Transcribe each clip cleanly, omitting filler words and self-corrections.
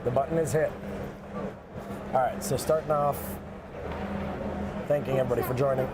The button is hit. All right, so starting off, thanking everybody for joining.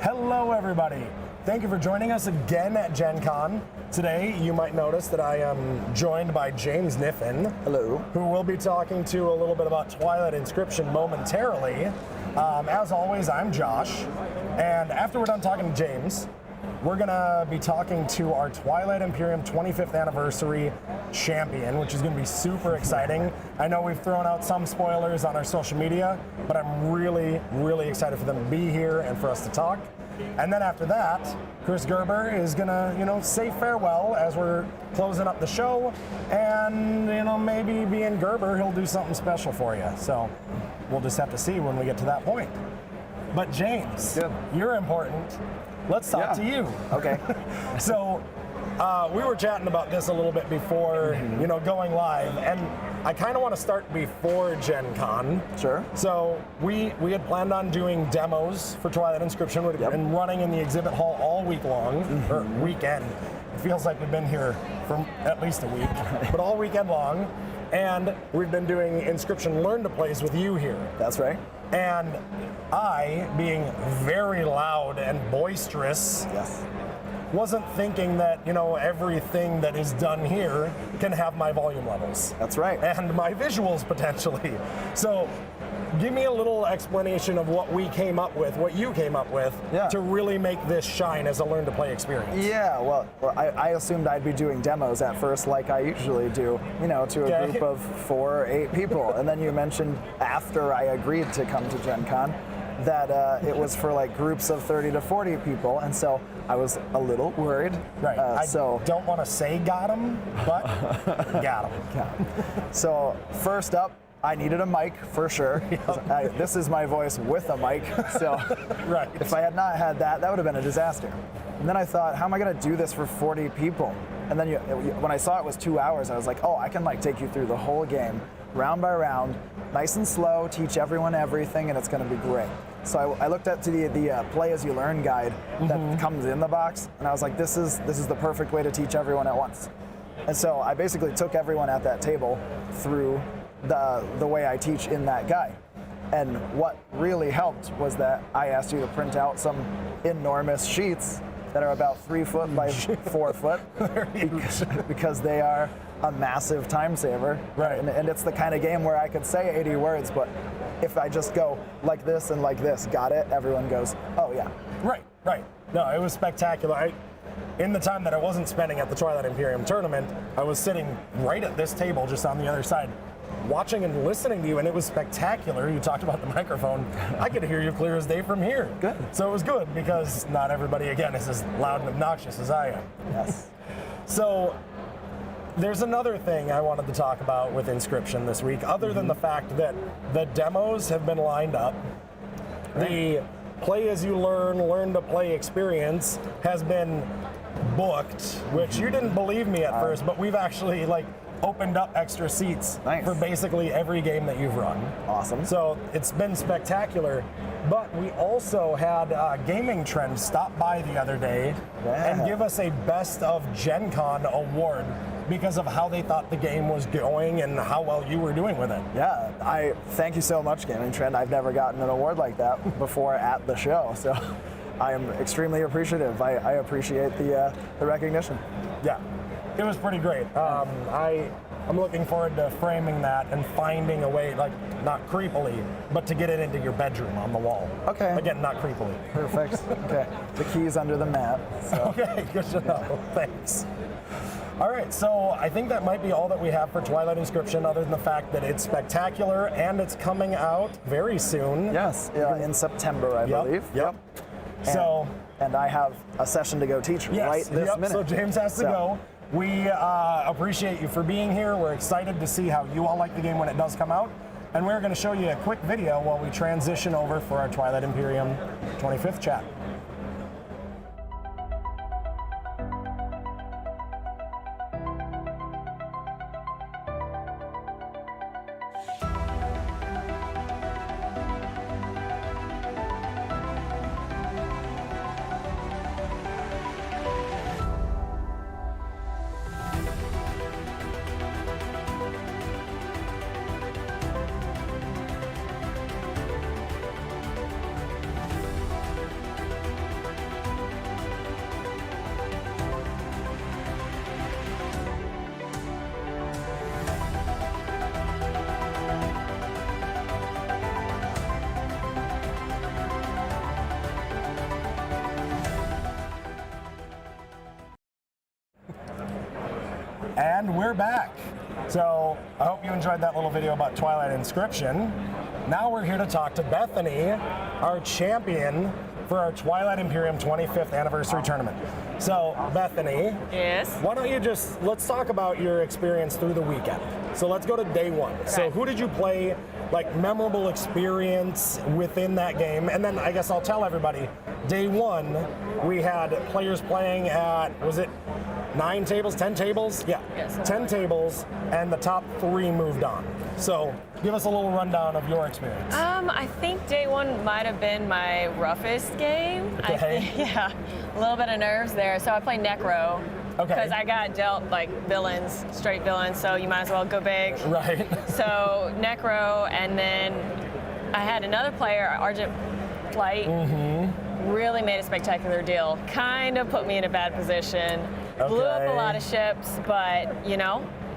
Hello everybody. Thank you for joining us again at Gen Con. Today you might notice that I am joined by James Kniffen. Hello. Who will be talking to a little bit about Twilight Inscription momentarily. As always, I'm Josh, and after we're done talking to James, we're gonna be talking to our Twilight Imperium 25th anniversary champion, which is gonna be super exciting. I know we've thrown out some spoilers on our social media, but I'm really, really excited for them to be here and for us to talk. And then after that, Chris Gerber is gonna, say farewell as we're closing up the show, and maybe being Gerber, he'll do something special for you. So we'll just have to see when we get to that point. But James, you're important. Let's talk to you. Okay. So we were chatting about this a little bit before, going live, and I kind of want to start before Gen Con. Sure. So we had planned on doing demos for Twilight Inscription. We've been running in the exhibit hall all week long, or weekend. It feels like we've been here for at least a week, but all weekend long. And we've been doing Inscription Learn to Plays with you here. That's right. And I, being very loud and boisterous, wasn't thinking that, everything that is done here can have my volume levels. That's right. And my visuals potentially. So give me a little explanation of what we came up with, what you came up with, to really make this shine as a learn to play experience. Yeah, well I assumed I'd be doing demos at first like I usually do, to a group of 4 or 8 people. And then you mentioned after I agreed to come to Gen Con that it was for like groups of 30 to 40 people, and so I was a little worried. Right. I don't want to say got him, but got him. So first up, I needed a mic for sure. This is my voice with a mic, so if I had not had that, that would have been a disaster. And then I thought, how am I going to do this for 40 people? And then when I saw it was 2 hours, I was like, oh, I can take you through the whole game, round by round, nice and slow, teach everyone everything, and it's going to be great. So I looked at the Play As You Learn guide that comes in the box, and I was like, this is the perfect way to teach everyone at once. And so I basically took everyone at that table through the way I teach in that guide. And what really helped was that I asked you to print out some enormous sheets that are about 3 foot by 4 foot because they are a massive time saver. Right. And it's the kind of game where I could say 80 words, but if I just go like this and like this, got it, everyone goes, oh yeah. Right. Right. No, it was spectacular. In the time that I wasn't spending at the Twilight Imperium tournament, I was sitting right at this table, just on the other side, watching and listening to you, and it was spectacular. You talked about the microphone. I could hear you clear as day from here. Good. So it was good because not everybody, again, is as loud and obnoxious as I am. Yes. So there's another thing I wanted to talk about with Inscryption this week, other than the fact that the demos have been lined up. The play as you learn to play experience has been booked, which you didn't believe me at first, but we've actually opened up extra seats for basically every game that you've run. Awesome. So it's been spectacular. But we also had Gaming Trend stop by the other day and give us a Best of Gen Con award because of how they thought the game was going and how well you were doing with it. Yeah, I thank you so much, Gaming Trend. I've never gotten an award like that before at the show, so I am extremely appreciative. I appreciate the recognition. Yeah, it was pretty great. I'm looking forward to framing that and finding a way, not creepily, but to get it into your bedroom on the wall. Okay. Again, not creepily. Perfect. Okay. The key's under the mat. So. Okay, good to know. Thanks. All right, so I think that might be all that we have for Twilight Inscryption, other than the fact that it's spectacular and it's coming out very soon. Yes, in September, I believe. Yep. And I have a session to go teach right this minute. So James has to go. We appreciate you for being here. We're excited to see how you all like the game when it does come out. And we're going to show you a quick video while we transition over for our Twilight Imperium 25th chat. And we're back. So I hope you enjoyed that little video about Twilight Inscryption. Now we're here to talk to Bethany, our champion for our Twilight Imperium 25th anniversary tournament. So Bethany, yes. Why don't you let's talk about your experience through the weekend. So let's go to day one. Okay. So who did you play, memorable experience within that game? And then I guess I'll tell everybody, day one, we had players playing at, was it 9 tables, 10 tables? Yeah, yes. 10 tables, and the top 3 moved on. So give us a little rundown of your experience. I think day one might have been my roughest game. Okay. Yeah, a little bit of nerves there. So I played Necro. Okay. Because I got dealt villains, straight villains, so you might as well go big. Right. So Necro, and then I had another player, Argent Flight, really made a spectacular deal. Kind of put me in a bad position. Okay. Blew up a lot of ships, but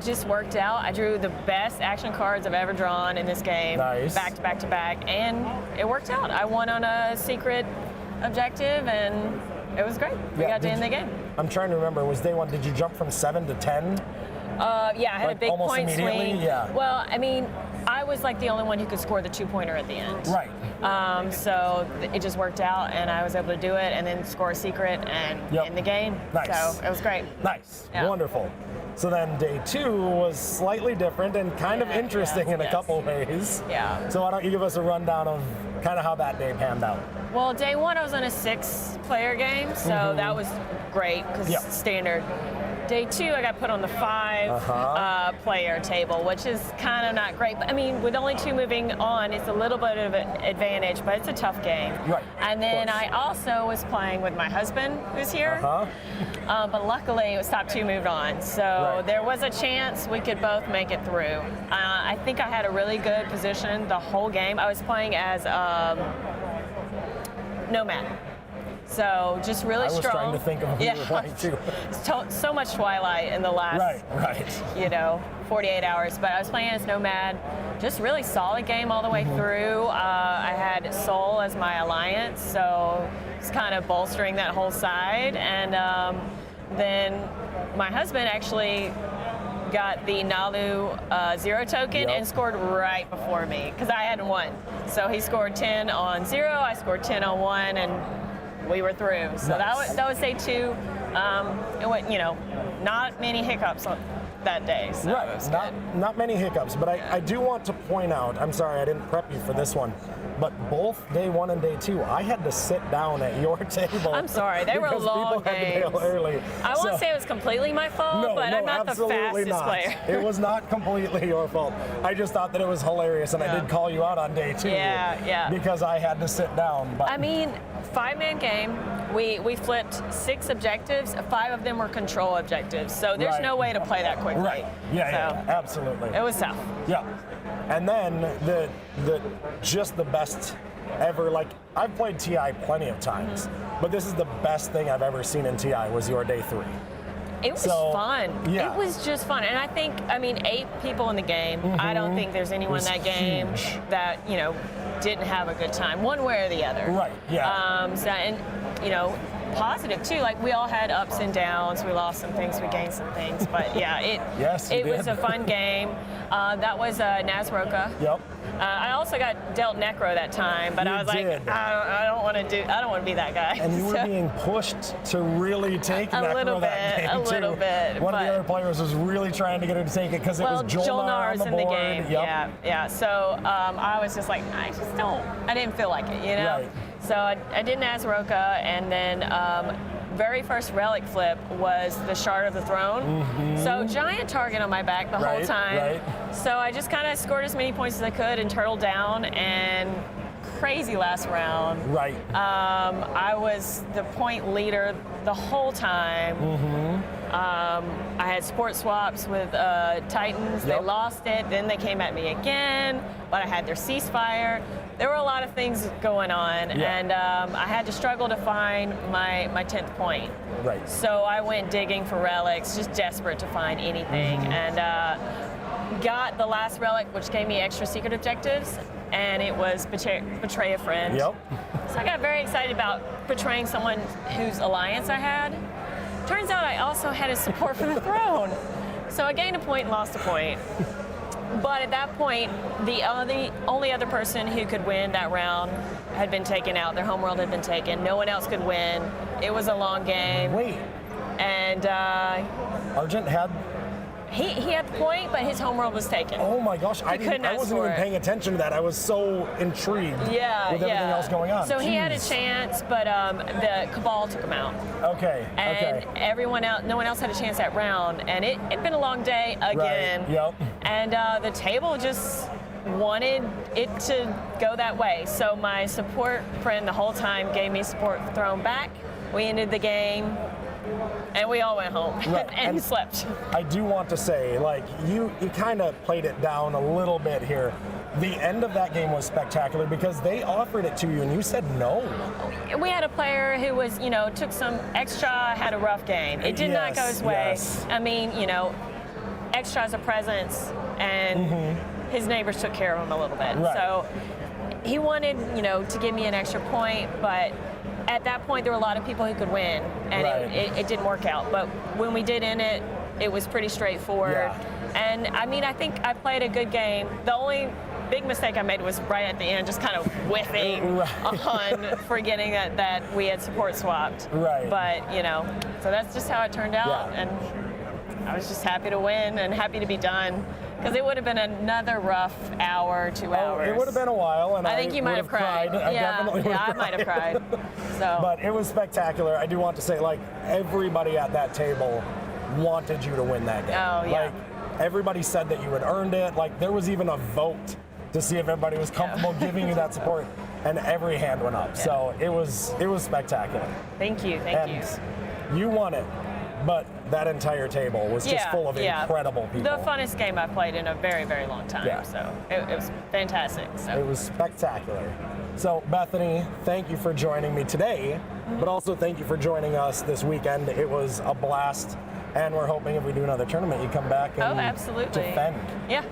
just worked out. I drew the best action cards I've ever drawn in this game. Nice. Back to back to back, and it worked out. I won on a secret objective, and it was great. We got to end the game. I'm trying to remember, was day one, did you jump from 7 to 10? Yeah, I had a big almost point immediately? swing. Yeah. Well, I mean, I was the only one who could score the 2-pointer at the end. Right. So it just worked out, and I was able to do it, and then score a secret and end the game. Nice. So it was great. Nice. Yeah. Wonderful. So then day 2 was slightly different and kind of interesting in a couple ways. Yeah. So why don't you give us a rundown of kind of how that day panned out? Well, day 1 I was on a 6-player game, so that was great because standard. Day 2 I got put on the 5-player table, which is kind of not great. But I mean, with only 2 moving on, it's a little bit of an advantage, but it's a tough game. Right. And then I also was playing with my husband, who's here. But luckily, it was top 2 moved on, so there was a chance we could both make it through. I think I had a really good position the whole game. I was playing as Nomad. So just really strong. I was trying to think of who you were playing too. So much Twilight in the last 48 hours. But I was playing as Nomad. Just really solid game all the way through. I had Soul as my alliance, so was kind of bolstering that whole side. And then my husband actually got the Nalu 0 token and scored right before me because I hadn't won. So he scored 10 on 0, I scored 10 on 1, and we were through. So Nice. that was day 2. It went, not many hiccups on that day. So it was Right, not many hiccups, but I do want to point out, I'm sorry I didn't prep you for this one, but both day 1 and day 2, I had to sit down at your table. I'm sorry, they were because long people had to bail games. early. I won't say it was completely my fault, No, but no, I'm not the absolutely fastest not. player. It was not completely your fault. I just thought that it was hilarious, and I did call you out on day 2. Yeah. Because I had to sit down. But I mean, 5-man game. We flipped 6 objectives. 5 of them were control objectives. So there's Right. no way to play that quickly. right, yeah, So absolutely. it was tough. Yeah, and then the just the best ever. Like I've played TI plenty of times, Mm-hmm. but this is the best thing I've ever seen in TI. Was your day 3? It was So, fun. yeah. It was just fun. And I think, 8 people in the game. I don't think there's anyone in was that game huge. that, didn't have a good time, one way or the other. Right, yeah. Positive too. Like we all had ups and downs. We lost some things, we gained some things. But yeah, Yes, you it was did. a fun game. That was Nazroka. Yep. I also got dealt Necro that time, but You I was like, did. I don't want to be that guy. And you were So- being pushed to really take A Necro little that bit, game a too. little bit, One of the but- other players was really trying to get her to take it because it was Jolnar on the in board. the game. Yep. Yeah. So I was just like, I didn't feel like it, Right. So I did Nazroka, and then very first relic flip was the Shard of the Throne. So giant target on my back the whole Right, time. right. So I just kind of scored as many points as I could and turtled down, and crazy last round. Right. I was the point leader the whole time. I had sport swaps with Titans. Yep. They lost it. Then they came at me again, but I had their ceasefire. There were a lot of things going on, Yeah. and I had to struggle to find my 10th point. Right. So I went digging for relics, just desperate to find anything, and got the last relic, which gave me extra secret objectives, and it was betray a friend. Yep. So I got very excited about betraying someone whose alliance I had. Turns out I also had a support for the throne. So I gained a point and lost a point. But at that point, the only other person who could win that round had been taken out. Their homeworld had been taken. No one else could win. It was a long game. Wait, And Argent had. he had the point, but his homeworld was taken. Oh my gosh, I could not wasn't score even it. paying attention to that. I was so intrigued with everything else going on. So he had a Jeez. chance, but the Cabal took him out. Okay. And okay. everyone else, no one else had a chance that round, and it'd been a long day again. Right. Yep. And the table just wanted it to go that way. So my support friend the whole time gave me support thrown back. We ended the game, and we all went home Right. and And- slept. I do want to say, like, you kind of played it down a little bit here. The end of that game was spectacular because they offered it to you and you said no. We had a player who was, took some extra, had a rough game. It did not go his way. Yes. I mean, extra as a presence, and his neighbors took care of him a little bit. Right. So he wanted, to give me an extra point, but at that point there were a lot of people who could win, and Right. it didn't work out. But when we did end it, it was pretty straightforward. Yeah. And I think I played a good game. The only big mistake I made was right at the end, just kind of whiffing Right. on forgetting that we had support swapped. Right. But, so that's just how it turned out. Yeah. And I was just happy to win and happy to be done, because it would have been another rough hour, 2 hours. It would have been a while, and I think you might have cried. I definitely would yeah, have I might have cried. So. But it was spectacular. I do want to say, like, everybody at that table wanted you to win that game. Oh, yeah. Like, everybody said that you had earned it. Like, there was even a vote to see if everybody was comfortable giving you that support, and every hand went up. So it was spectacular. Thank you. And you won it, but that entire table was just full of incredible people. The funnest game I've played in a very, very long time. Yeah. So it was fantastic. So. It was spectacular. So, Bethany, thank you for joining me today, but also thank you for joining us this weekend. It was a blast. And we're hoping if we do another tournament, you come back and absolutely. defend. Yeah,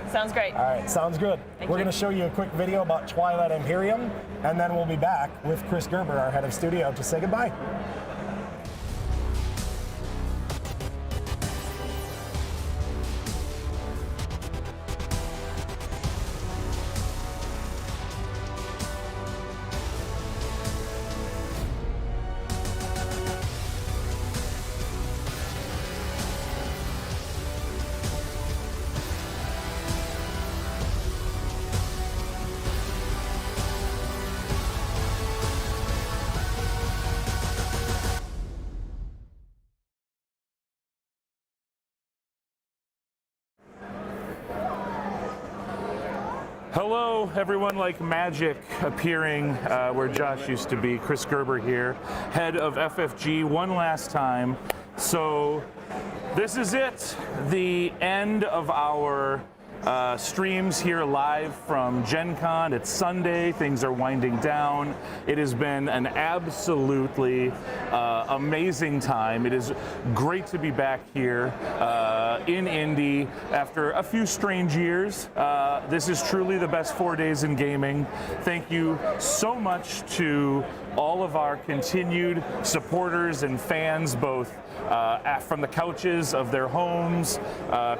sounds great. All right, sounds good. We're going to show you a quick video about Twilight Imperium, and then we'll be back with Chris Gerber, our head of studio, to say goodbye. Hello, everyone like magic appearing where Josh used to be. Chris Gerber here, head of FFG one last time. So this is it, the end of our streams here live from Gen Con. It's Sunday, things are winding down. It has been an absolutely amazing time. It is great to be back here in Indy after a few strange years. This is truly the best 4 days in gaming. Thank you so much to all of our continued supporters and fans, both from the couches of their homes,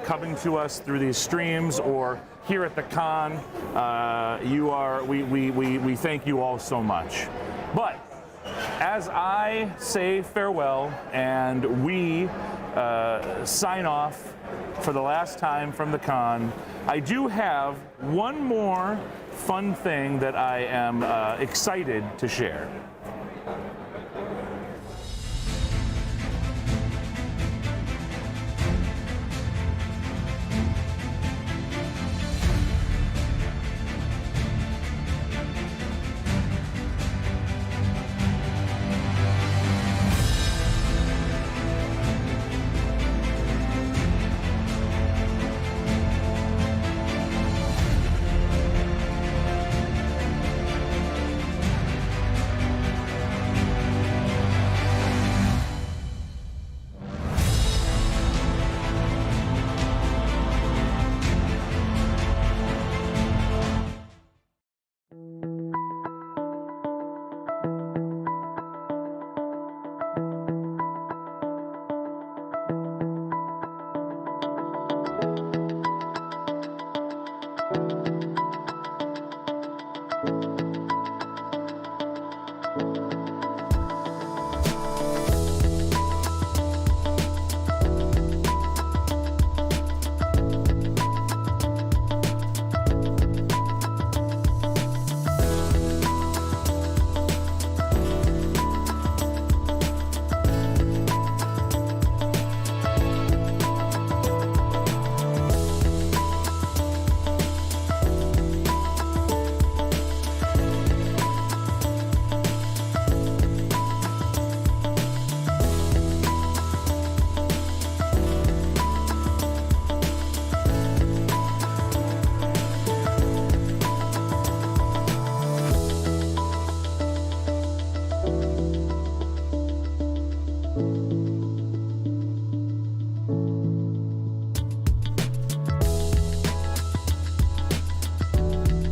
coming to us through these streams, or here at the con. We thank you all so much. But as I say farewell and we sign off for the last time from the con, I do have one more fun thing that I am excited to share.